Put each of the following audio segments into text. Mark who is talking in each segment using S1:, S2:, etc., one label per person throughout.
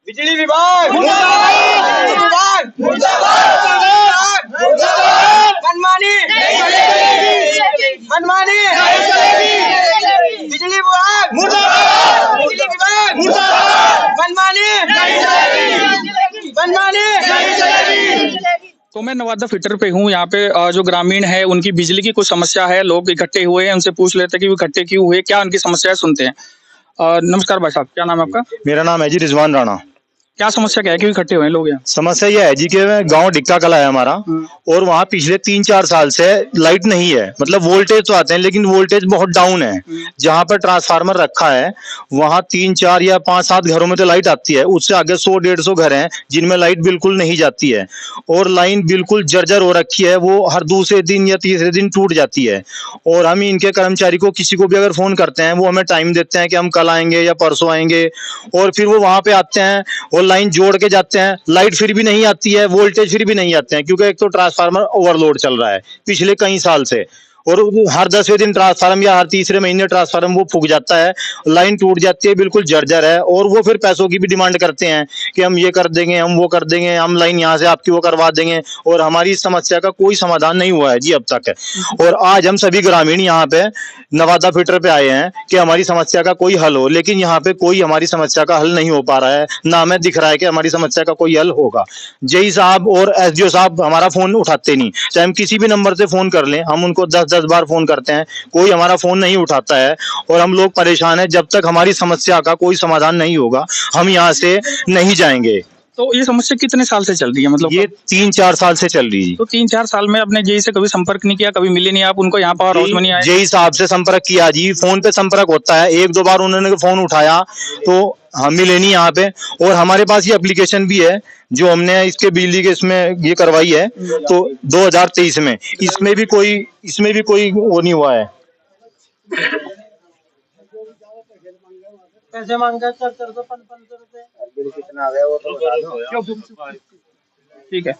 S1: बिजली विभाग मुर्दाबाद, मुर्दाबाद, मनमानी मनमानी, बिजली विभाग मुर्दाबाद, बिजली विभाग मुर्दाबाद, मनमानी मनमानी।
S2: तो मैं नवादा फिटर पे हूँ। यहाँ पे जो ग्रामीण है उनकी बिजली की कुछ समस्या है, लोग इकट्ठे हुए हैं, उनसे पूछ लेते हैं कि वो इकट्ठे क्यों हुए, क्या उनकी समस्या है, सुनते हैं। नमस्कार भाई साहब, क्या नाम है आपका?
S3: मेरा नाम है जी रिजवान राणा।
S2: क्या समस्या क्या है, क्यों इकट्ठे हुए हैं लोग यहाँ?
S3: समस्या यह है जी कि गांव डिक्का कला है हमारा, और वहाँ पिछले 3-4 साल से लाइट नहीं है। मतलब वोल्टेज तो आते हैं लेकिन वोल्टेज बहुत डाउन है। जहाँ पर ट्रांसफार्मर रखा है वहाँ 3-4 या 5-7 घरों में तो लाइट आती है, उससे आगे 100-150 घर हैं जिनमें लाइट बिल्कुल नहीं जाती है, और लाइन बिल्कुल जर्जर हो रखी है, वो हर दूसरे दिन या तीसरे दिन टूट जाती है। और हम इनके कर्मचारी को किसी को भी अगर फोन करते हैं वो हमें टाइम देते हैं कि हम कल आएंगे या परसों आएंगे, और फिर वो वहां पे आते हैं और लाइन जोड़ के जाते हैं, लाइट फिर भी नहीं आती है, वोल्टेज फिर भी नहीं आते हैं, क्योंकि एक तो ट्रांसफार्मर ओवरलोड चल रहा है पिछले कई साल से, और हर 10वें दिन ट्रांसफार्मर या हर तीसरे महीने ट्रांसफार्मर वो फूक जाता है, लाइन टूट जाती है, बिल्कुल जर्जर है। और वो फिर पैसों की भी डिमांड करते हैं कि हम ये कर देंगे, हम वो कर देंगे, हम लाइन यहाँ से आपकी वो करवा देंगे, और हमारी इस समस्या का कोई समाधान नहीं हुआ है जी अब तक। और आज हम सभी ग्रामीण यहाँ पे नवादा फिटर पे आए हैं कि हमारी समस्या का कोई हल हो, लेकिन यहाँ पे कोई हमारी समस्या का हल नहीं हो पा रहा है, ना हमें दिख रहा है कि हमारी समस्या का कोई हल होगा। जेई साहब और एसडीओ साहब हमारा फोन उठाते नहीं, चाहे हम किसी भी नंबर से फोन कर लें, हम उनको 10-10 बार फोन करते हैं, कोई हमारा फोन नहीं उठाता है, और हम लोग परेशान हैं। जब तक हमारी समस्या का कोई समाधान नहीं होगा हम यहाँ से नहीं जाएंगे।
S2: तो ये समस्या कितने साल से चल रही है? मतलब
S3: ये 3-4 साल से चल रही है।
S2: तो 3-4 साल में अपने जेई से कभी संपर्क नहीं किया, कभी मिले नहीं आप उनको? यहाँ पावर हाउस में नहीं आए?
S3: जेई साहब से संपर्क किया जी, फोन पे संपर्क होता है, 1-2 बार उन्होंने फोन उठाया तो हम मिले नहीं यहाँ पे। और हमारे पास ये एप्लीकेशन भी है जो हमने इसके बिजली के इसमें ये करवाई है, तो 2023 में इसमें भी कोई वो नहीं हुआ है।
S1: पैसे मांगा 400-500 रुपए, बिल कितना आ गया वो तो बता दो।
S2: ठीक है,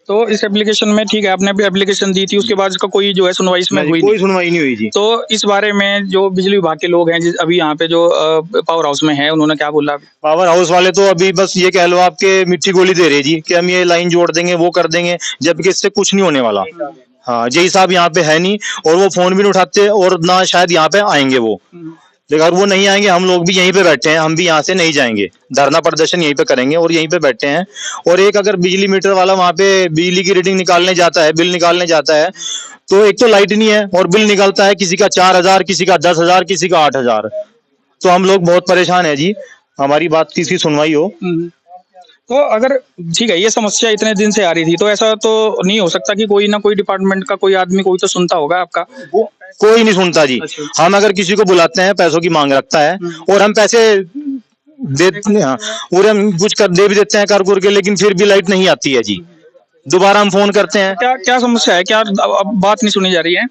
S2: तो इस एप्लीकेशन में ठीक है, आपने भी एप्लीकेशन दी थी, उसके बाद इसका कोई जो है सुनवाई इसमें हुई
S3: कोई
S2: नहीं।
S3: सुनवाई नहीं हुई जी।
S2: तो इस बारे में जो बिजली विभाग के लोग हैं अभी यहाँ पे जो पावर हाउस में है, उन्होंने क्या बोला?
S3: पावर हाउस वाले तो अभी बस ये कह लो आपके मिट्टी गोली दे रहे जी कि हम ये लाइन जोड़ देंगे, वो कर देंगे, जबकि इससे कुछ नहीं होने वाला। हाँ, जेई साहब यहाँ पे है नहीं, और वो फोन भी नहीं उठाते, और ना शायद यहाँ पे आएंगे वो। लेकिन अगर वो नहीं आएंगे हम लोग भी यहीं पे बैठे हैं, हम भी यहाँ से नहीं जाएंगे, धरना प्रदर्शन यहीं पे करेंगे और यहीं पे बैठे हैं। और एक अगर बिजली मीटर वाला वहां पे बिजली की रीडिंग निकालने जाता है, बिल निकालने जाता है, तो एक तो लाइट नहीं है और बिल निकलता है किसी का 4000, किसी का 10,000, किसी का 8,000। तो हम लोग बहुत परेशान है जी, हमारी बात किसी सुनवाई हो।
S2: तो अगर ठीक है, ये समस्या इतने दिन से आ रही थी, तो ऐसा तो नहीं हो सकता कि कोई ना कोई डिपार्टमेंट का कोई आदमी कोई तो सुनता होगा आपका?
S3: कोई नहीं सुनता जी। हम अगर किसी को बुलाते हैं पैसों की मांग रखता है, और हम पैसे देते हैं, और हम कुछ कर दे भी देते हैं कर के, लेकिन फिर भी लाइट नहीं आती है जी। दोबारा हम फोन करते हैं।
S2: क्या समस्या है? क्या अब बात नहीं सुनी जा रही है?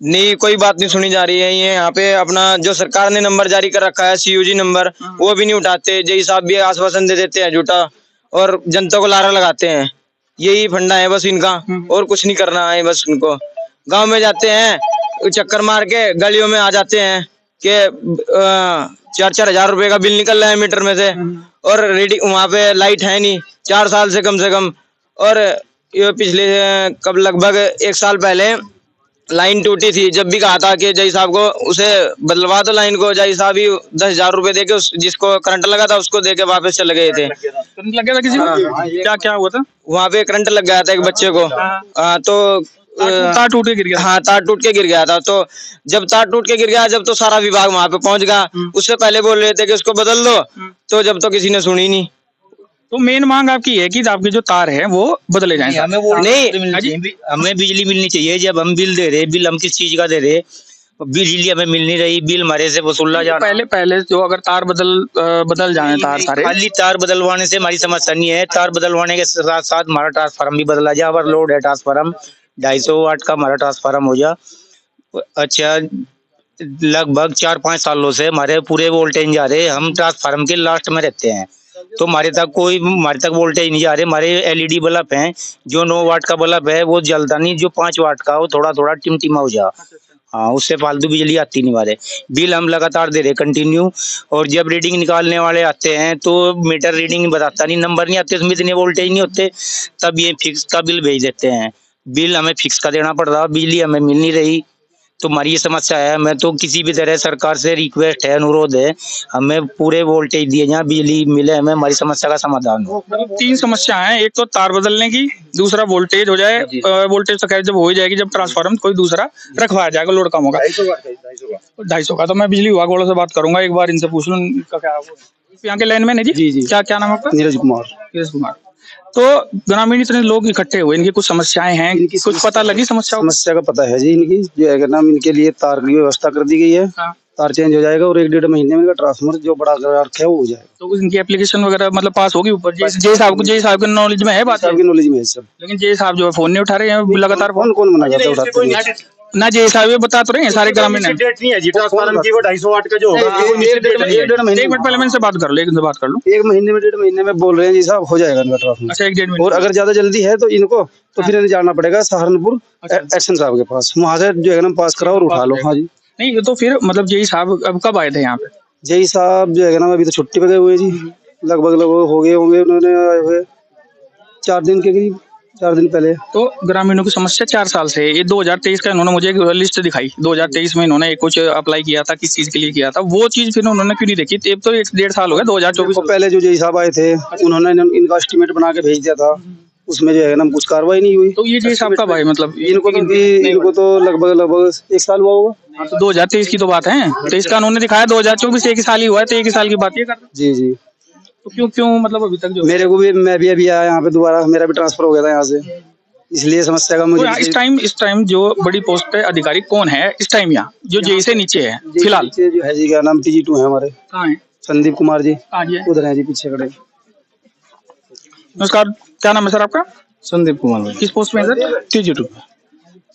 S4: नहीं, कोई बात नहीं सुनी जा रही है। ये यहाँ पे अपना जो सरकार ने नंबर जारी कर रखा है CUG नंबर, वो भी नहीं उठाते। जेई साहब भी आश्वासन दे देते हैं झूठा, और जनता को लारा लगाते हैं। यही फंडा है बस इनका, और कुछ नहीं करना है बस उनको। गांव में जाते हैं, चक्कर मार के गलियों में आ जाते हैं कि 4-4 हजार रुपए का बिल निकल रहा है मीटर में से, और रीडिंग वहां पे लाइट है नहीं 4 साल से कम से कम। और ये पिछले कब लगभग 1 साल पहले लाइन टूटी थी, जब भी कहा था कि जय साहब को उसे बदलवा दो लाइन को, जय साहब ही 10,000 रुपए देके जिसको करंट लगा था उसको देके वापस चले गए थे।
S2: करंट लग गया था किसी को? क्या हुआ था
S4: वहाँ पे? करंट लग गया था एक बच्चे को। तो
S2: तार टूट के गिर गया?
S4: हाँ, तार टूट के गिर गया था। तो जब तार टूट के गिर गया, जब तो सारा विभाग वहाँ पे पहुंच गया, उससे पहले बोल रहे थे कि उसको बदल दो, तो जब तो किसी ने सुनी नहीं।
S2: तो मेन मांग आपकी है कि आपके जो तार है वो बदले जाएं?
S5: हमें वो
S4: नहीं,
S5: हमें बिजली मिलनी चाहिए। जब हम बिल दे रहे, बिल हम किस चीज का दे रहे, बिजली हमें मिल नहीं रही, बिल हमारे से वसूला जा रहा है।
S2: पहले जो अगर तार बदल जाए तार सारे,
S5: खाली तार बदलवाने से हमारी समस्या नहीं है, तार बदलवाने के साथ साथ हमारा ट्रांसफार्म भी बदला जाए। ओवरलोड है ट्रांसफार्म, 250 वाट का हमारा ट्रांसफार्म हो जा। अच्छा, लगभग 4-5 सालों से हमारे पूरे वोल्टेज जा रहे, हम ट्रांसफार्म के लास्ट में रहते हैं, तो हमारे तक वोल्टेज नहीं जा रहे। हमारे LED बल्ब हैं, जो 9 वाट का बल्ब है वो जलता नहीं, जो 5 वाट का वो थोड़ा थोड़ा टिमटिमा हो जा। हाँ, उससे फालतू बिजली आती नहीं वाले। बिल हम लगातार दे रहे कंटिन्यू, और जब रीडिंग निकालने वाले आते हैं तो मीटर रीडिंग बताता नहीं, नंबर नहीं आते, उसमें इतने वोल्टेज नहीं होते, तब ये फिक्स का बिल भेज देते हैं। बिल हमें फिक्स का देना पड़ रहा, बिजली हमें मिल नहीं रही। तो हमारी ये समस्या है। मैं तो किसी भी तरह सरकार से रिक्वेस्ट है, अनुरोध है, हमें पूरे वोल्टेज दिए जहाँ बिजली मिले, हमें हमारी समस्या का समाधान हो।
S2: तीन समस्या है, एक तो तार बदलने की, दूसरा वोल्टेज हो जाए, वोल्टेज तो खैर जब हो ही जाएगी, जब ट्रांसफार्मर कोई दूसरा रखवाया जाएगा, लोड कम होगा। 250 का। तो मैं बिजली विभाग वालों से बात करूंगा, एक बार इनसे पूछ लूं इनका क्या है। यहाँ के लाइन मैन है जी? जी। क्या नाम है आपका?
S6: नीरज कुमार।
S2: नीरज कुमार। तो ग्रामीण इतने लोग इकट्ठे हुए, इनकी कुछ समस्याएं हैं, कुछ पता लगी समस्या
S6: का पता है जी, इनकी जो है नाम, इनके लिए तार की व्यवस्था कर दी गई है।
S2: हाँ।
S6: तार चेंज हो जाएगा और 1-1.5 महीने में इनका ट्रांसफार्मर जो बड़ा कर रखा है वो हो जाएगा।
S2: तो इनकी एप्लीकेशन वगैरह मतलब पास होगी ऊपर? जे साहब के नॉलेज में है बात?
S6: आपकी नॉलेज में है सब,
S2: लेकिन जे साहब जो है फोन नहीं उठा रहे हैं लगातार।
S6: कौन मना करता है उठाते हैं?
S2: ना जे साहब ये बता तो रहे हैं सारे ग्रामीण है।
S3: डेट नहीं है जी ट्रांसफार्मर की, वो 250 वाट का जो होगा वो
S6: 1-1.5 महीने।
S2: एक मिनट पहले मैं इनसे बात कर लूं, एक बात कर लूं।
S6: 1 महीने में 1.5 महीने में बोल रहे हैं जी साहब, हो जाएगा इनका ट्रांसफार्मर।
S2: अच्छा, 1-1.5 महीने।
S6: और अगर ज्यादा जल्दी है तो इनको तो फिर इन्हें जाना पड़ेगा सहारनपुर एक्शन साहब के पास, वहाँ से जो है ना पास कराओ और उठा लो। हाँ जी।
S2: नहीं तो फिर मतलब जे साहब अब कब आए थे यहाँ पे?
S6: जे साहब जो है ना अभी तो छुट्टी पे गए हुए जी, लगभग हो गए होंगे उन्होंने आए हुए 4 दिन के करीब, 4 दिन पहले।
S2: तो ग्रामीणों की समस्या 4 साल से है। ये 2023 का इन्होंने मुझे एक लिस्ट दिखाई, 2023 में इन्होंने कुछ अप्लाई किया था, किस चीज के लिए किया था, वो चीज फिर उन्होंने क्यों नहीं देखी? अब तो 1-1.5 साल हो गया, 2024
S6: पहले जो जे साहब आए थे उन्होंने इनका एस्टीमेट बना के भेज दिया था, उसमें जो है ना कुछ कार्रवाई नहीं हुई।
S2: तो ये जे साहब का भाई मतलब
S6: इनको तो लगभग 1 साल हुआ होगा।
S2: हाँ, तो 2023 की तो बात है, 23 का उन्होंने दिखाया, 2024 एक ही साल ही हुआ है, तो एक ही साल की बात ये कर।
S6: जी जी।
S2: तो क्यों मतलब अभी तक जो
S6: मेरे को भी, मैं भी अभी आया यहाँ पे दोबारा, मेरा भी ट्रांसफर हो गया था यहाँ से, इसलिए समस्या का मुझे।
S2: इस टाइम जो बड़ी पोस्ट पे अधिकारी कौन है इस टाइम यहाँ जो जे से नीचे है फिलहाल?
S6: जो है जी, क्या नाम, TG2 है हमारे।
S2: कहाँ है?
S6: संदीप कुमार जी,
S2: जी
S6: उधर है जी, पीछे खड़े।
S2: नमस्कार, क्या नाम है सर आपका?
S6: संदीप कुमार।
S2: किस पोस्ट में है सर?
S6: TG2।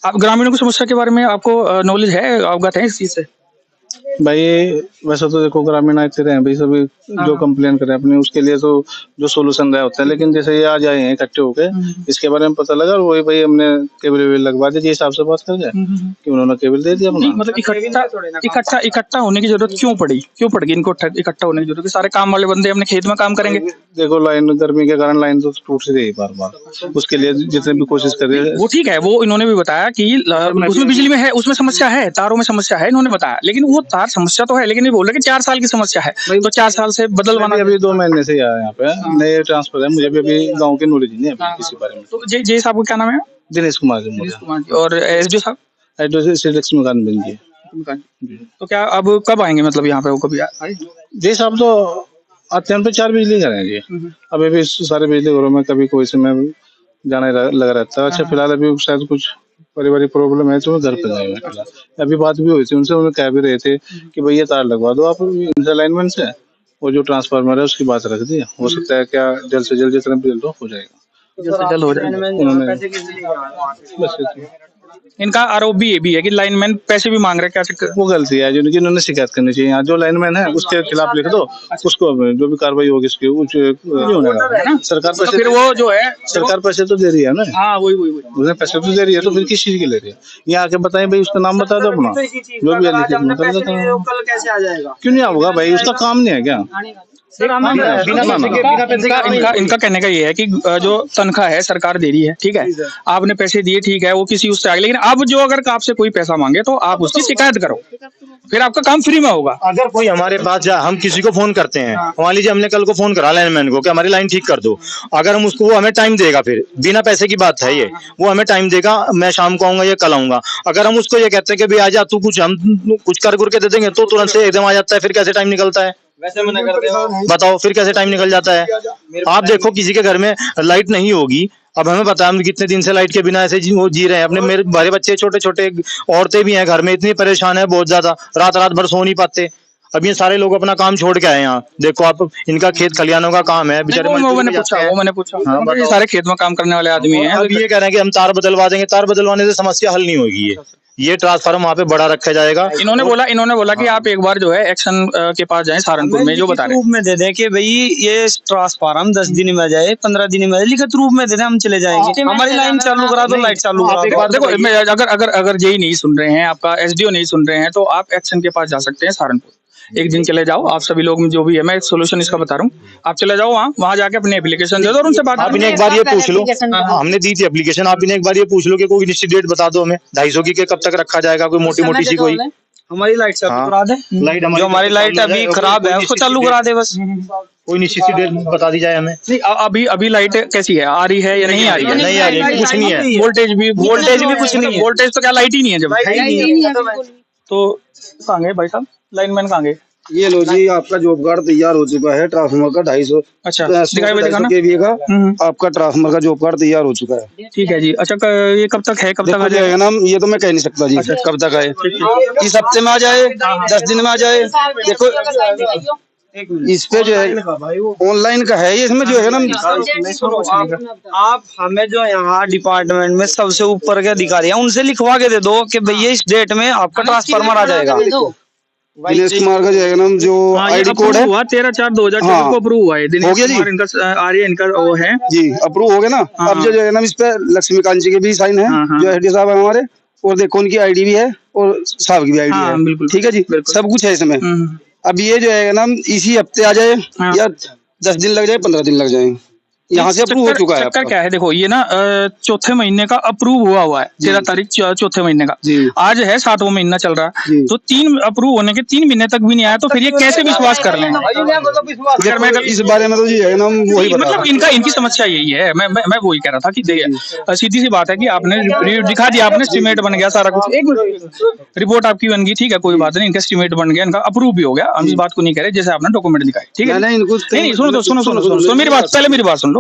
S2: आप ग्रामीणों की समस्या के बारे में आपको नॉलेज है, अवगत है इस चीज से?
S6: भाई वैसे तो देखो ग्रामीण आते रहे भाई सभी जो कंप्लेन करे अपने, उसके लिए तो जो सोल्यूशन रहा होता है, लेकिन जैसे ये आ जाए हैं इकट्ठे होके, इसके बारे में पता लगा और वही भाई हमने केबल वेबल लगवा दी, हिसाब से बात कर जाए कि उन्होंने केबल दे दिया।
S2: मतलब इकट्ठा होने की जरूरत क्यों पड़ी, क्यों पड़ गई इनको इकट्ठा होने की जरूरत? सारे काम वाले बंदे अपने खेत में काम करेंगे।
S6: देखो लाइन गर्मी के कारण लाइन तो टूट सी रही बार, उसके लिए जितने भी कोशिश कर रहे हैं
S2: वो ठीक है, वो इन्होंने भी बताया कि उसमें बिजली में है, उसमें समस्या है, तारों में समस्या है, इन्होंने बताया, लेकिन वो तार समस्या तो है, लेकिन ये बोल रहे कि 4 साल की समस्या है, तो 4 साल से बदलवाना।
S6: अभी 2 महीने से आया यहाँ पे, नए ट्रांसफर है, मुझे भी अभी गांव की नॉलेज नहीं है किसी बारे में।
S2: तो जे साहब को क्या नाम है?
S6: दिनेश कुमार जी।
S2: और SDO साहब? तो क्या अब कब आएंगे, मतलब यहाँ पे वो कभी आए?
S6: जी साहब तो आते हैं, 4 बिजली घर हैं जी, अभी भी सारे बिजली घरों में कभी कोई समय जाने लगा रहता है। अच्छा फिलहाल अभी शायद कुछ पारिवारिक प्रॉब्लम है तो मैं घर पे जाएगा। अभी बात भी हुई थी उनसे, उन्हें कह भी रहे थे कि भैया तार लगवा दो आप इनसे अलाइनमेंट से, और जो ट्रांसफार्मर है उसकी बात रख दी, हो सकता है क्या जल्द से जल्द जितना भी जल्द हो जाएगा,
S2: जल्द से जल्द हो जाएगा। इनका आरोप भी ये भी है कि लाइनमैन पैसे भी मांग रहे हैं, क्या
S6: वो गलती है जिनकी, उन्होंने शिकायत करनी चाहिए। यहाँ जो लाइनमैन है उसके खिलाफ लिख दो, उसको जो भी कार्रवाई होगी उसकी सरकार पैसे,
S2: फिर वो जो है
S6: सरकार पैसे तो दे रही है ना।
S2: हाँ वही
S6: उसने पैसे तो दे रही है, तो फिर किस चीज के ले रही है? यहाँ आके बताएं भाई, उसका नाम बता दो अपना, जो भी है
S1: कल कैसे आ जाएगा?
S6: क्यों नहीं आऊंगा भाई, उसका काम नहीं है क्या?
S2: इनका कहने का ये है कि जो तनख्वाह है सरकार दे रही है, ठीक है, आपने पैसे दिए, ठीक है, वो किसी उससे आगे, लेकिन अब जो अगर आपसे कोई पैसा मांगे तो आप उसकी शिकायत करो, फिर आपका काम फ्री में होगा।
S3: अगर कोई हमारे पास हम किसी को फोन करते हैं, मान लीजिए हमने कल को फोन करा लाइनमैन को कि हमारी लाइन ठीक कर दो, अगर हम उसको, वो हमें टाइम देगा, फिर बिना पैसे की बात है ये, वो हमें टाइम देगा, मैं शाम को आऊंगा या कल आऊंगा। अगर हम उसको ये कहते हैं कि भाई आजा तू, कुछ हम कुछ कर के दे देंगे, तो तुरंत से एकदम आ जाता है, फिर कैसे टाइम निकलता है?
S4: वैसे मना करते हो,
S3: बताओ फिर कैसे टाइम निकल जाता है? आप देखो किसी के घर में लाइट नहीं होगी, अब हमें पता है हम कितने दिन से लाइट के बिना ऐसे जी रहे हैं अपने, मेरे बड़े बच्चे छोटे छोटे औरतें भी हैं घर में, इतनी परेशान है बहुत ज्यादा, रात भर सो नहीं पाते। अब ये सारे लोग अपना काम छोड़ के आए यहाँ, देखो आप, इनका खेत खलियानों का काम है बेचारे।
S2: मैंने पूछा ये सारे खेत में काम करने वाले आदमी हैं।
S3: अब ये कह रहे हैं कि हम तार बदलवा देंगे, तार बदलवाने से समस्या हल नहीं होगी, ये ट्रांसफार्मर वहाँ पे बड़ा रखा जाएगा।
S2: इन्होंने बोला कि आप एक बार जो है एक्शन के पास जाएं सहारनपुर में, जो बता रहे हैं।
S4: रूप में दे दें कि भाई ये ट्रांसफार्मर 10 दिन में आ जाए, 15 दिन में आ जाए, लिखित रूप में दे दें, हम चले जाएंगे। हमारी लाइन चालू करा दो, लाइट चालू करा दो।
S2: देखो अगर जेई नहीं सुन रहे हैं, आपका एसडीओ नहीं सुन रहे हैं, तो आप एक्शन के पास जा सकते हैं सहारनपुर। एक दिन चले जाओ, आप सभी लोग जो भी है, मैं एक सोल्यूशन इसका बता रहा हूँ, आप चले जाओ वहाँ जाके अपनी एप्लीकेशन दे दो और उनसे बात
S3: आप इन्हें एक बार ये पूछ लो, हमने दी थी एप्लीकेशन, आप इन्हें एक बार ये पूछ लो कि कोई निश्चित डेट बता दो हमें 250 की, कब तक रखा जाएगा, कोई मोटी मोटी सी कोई
S4: हमारी लाइट चालू करा दे।
S3: लाइट,
S4: जो हमारी लाइट अभी खराब है उसको चालू करा दे बस।
S3: कोई निश्चित सी डेट बता दी जाए हमें।
S2: नहीं, अभी लाइट कैसी है, आ रही है या नहीं आ रही है?
S3: नहीं आ रही है, कुछ नहीं है।
S2: वोल्टेज भी कुछ नहीं है। वोल्टेज तो क्या, लाइट ही नहीं है जब। तो कहाँ गए भाई साहब, लाइनमैन कहाँ गए?
S1: ये लो जी, आपका जॉब कार्ड तैयार हो चुका है, ट्रांसफार्मर का 250
S2: अच्छा, दिखाई भाई, दिखाना।
S1: केवीए का आपका ट्रांसफार्मर का जॉब कार्ड तैयार हो चुका है।
S2: ठीक है जी। अच्छा, ये कब तक है, कब तक आ
S1: देखो
S2: जाएगा?
S1: ना, ये तो मैं कह नहीं सकता जी कब तक आए, इस हफ्ते में आ जाए, 10 दिन में आ जाए। देखो इस पे जो है ऑनलाइन का है, ये इसमें जो है ना,
S4: आप हमें जो यहाँ डिपार्टमेंट में सबसे ऊपर के अधिकारी हैं उनसे लिखवा के दे दो कि भैया इस डेट में आपका ट्रांसफार्मर आ जाएगा।
S1: दिनेश कुमार का जो है ना, जो आईडी कोड है
S2: 13/4/2024 को अप्रूव हुआ है।
S1: हो गया जी,
S2: इनका आर्य इनका वो है
S1: जी, अप्रूव हो गया ना। अब जो है ना, इस पे लक्ष्मीकांत जी के भी साइन है, जो एसडी साहब है हमारे, और देखो उनकी आईडी भी है और साहब की भी आईडी है।
S2: बिल्कुल,
S1: ठीक है जी, सब कुछ है इसमें। अब ये जो है ना, इसी हफ्ते आ जाए या 10 दिन लग जाए, 15 दिन लग जाए, यहाँ से अप्रूव हो चुका है।
S2: चक्कर क्या है, देखो ये ना चौथे महीने का अप्रूव हुआ है, 13 तारीख चौथे महीने का, आज है 7वां महीना चल रहा है, तो 3 अप्रूव होने के 3 महीने तक भी नहीं आया, तो फिर ये कैसे विश्वास कर लें?
S1: इस बारे में तो जी है ना, वही
S2: मतलब इनकी समस्या यही है। मैं वही कह रहा था कि देखिए, सीधी सी बात है कि आपने दिखा दिया, आपने एस्टीमेट बन गया सारा कुछ, एक रिपोर्ट आपकी बन गई, ठीक है, कोई बात नहीं, इनका एस्टीमेट बन गया, इनका अप्रूव भी हो गया, हम इस बात को नहीं कह रहे, जैसे आपने डॉक्यूमेंट दिखाए, ठीक है। नहीं, सुनो मेरी बात, पहले मेरी बात सुन लो।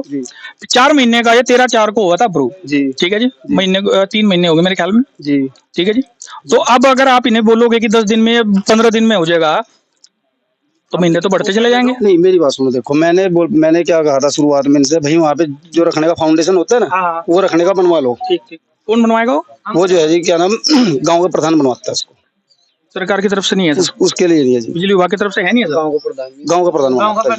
S2: 4 महीने का, ये 13/4 को हुआ था अप्रूव जी, ठीक है जी, महीने 3 महीने हो गए मेरे ख्याल में जी, ठीक है जी। तो अब अगर आप इन्हें बोलोगे कि 10 दिन में, 15 दिन में हो जाएगा, तो महीने तो बढ़ते चले जाएंगे।
S1: नहीं, मेरी बात सुनो, देखो मैंने क्या कहा था शुरुआत में इनसे, भाई वहाँ पे जो रखने का फाउंडेशन होता है ना, वो रखने का बनवा लो।
S2: ठीक। कौन बनवाएगा
S1: वो जो है जी, क्या नाम, गाँव का प्रधान बनवाता है उसको,
S2: सरकार की तरफ से नहीं है,
S1: उसके लिए नहीं है जी,
S2: बिजली विभाग की तरफ से है नहीं है,
S1: गाँव का प्रधान बनवाता है।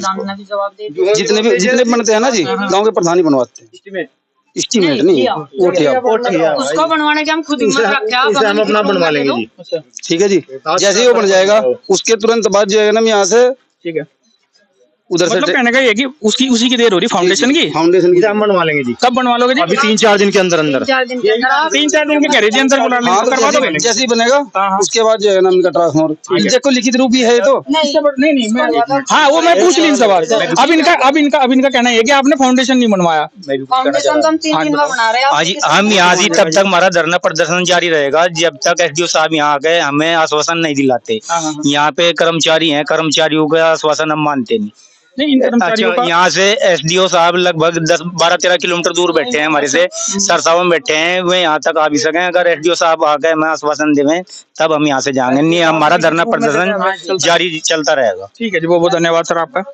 S1: जितने बनते हैं ना जी, गाँव के प्रधान ही बनवाते हैं। एस्टीमेट नहीं,
S7: उसको बनवाने के हम खुद हिम्मत रखते हैं,
S3: हम अपना बनवा लेंगे जी।
S1: ठीक है जी, जैसे ही वो बन जाएगा उसके तुरंत बाद जो है ना, यहाँ से
S2: ठीक है,
S1: उधर से
S2: मतलब कहने का ये कि उसी की देर हो रही फाउंडेशन की
S3: हम बनवा लेंगे जी।
S2: कब बनवा लोगे जी?
S3: अभी 3-4 दिन के अंदर
S7: 3-4 दिन के अंदर आप
S2: 3-4 दिन के कह रहे जी, अंदर बुला लेंगे, करवा दोगे?
S1: जैसे ही बनेगा उसके बाद जो है ना, उनका ट्रांसफार्मर देखो लिखित रूप ही है तो।
S2: नहीं, हाँ, वो मैं पूछ ली इन सवाल। अब इनका कहना है कि आपने फाउंडेशन नहीं बनवाया।
S7: फाउंडेशन तो हम 3 दिन में बना रहे हैं।
S5: हम यहाँ से तब तक हमारा धरना प्रदर्शन जारी रहेगा जब तक एसडीओ साहब यहाँ आ गए हमें आश्वासन नहीं दिलाते। यहाँ पे कर्मचारी हैं, कर्मचारियों का आश्वासन हम मानते नहीं। अच्छा, यहाँ से एसडीओ साहब लगभग 10-12-13 किलोमीटर दूर बैठे हैं हमारे से, सरसावा में बैठे हैं, वे यहाँ तक आ भी सके। अगर एसडीओ साहब आ गए, मैं आश्वासन देवें, तब हम यहाँ से जाएंगे, नहीं हमारा धरना प्रदर्शन जारी चलता रहेगा।
S2: ठीक है जी, बहुत बहुत धन्यवाद सर आपका।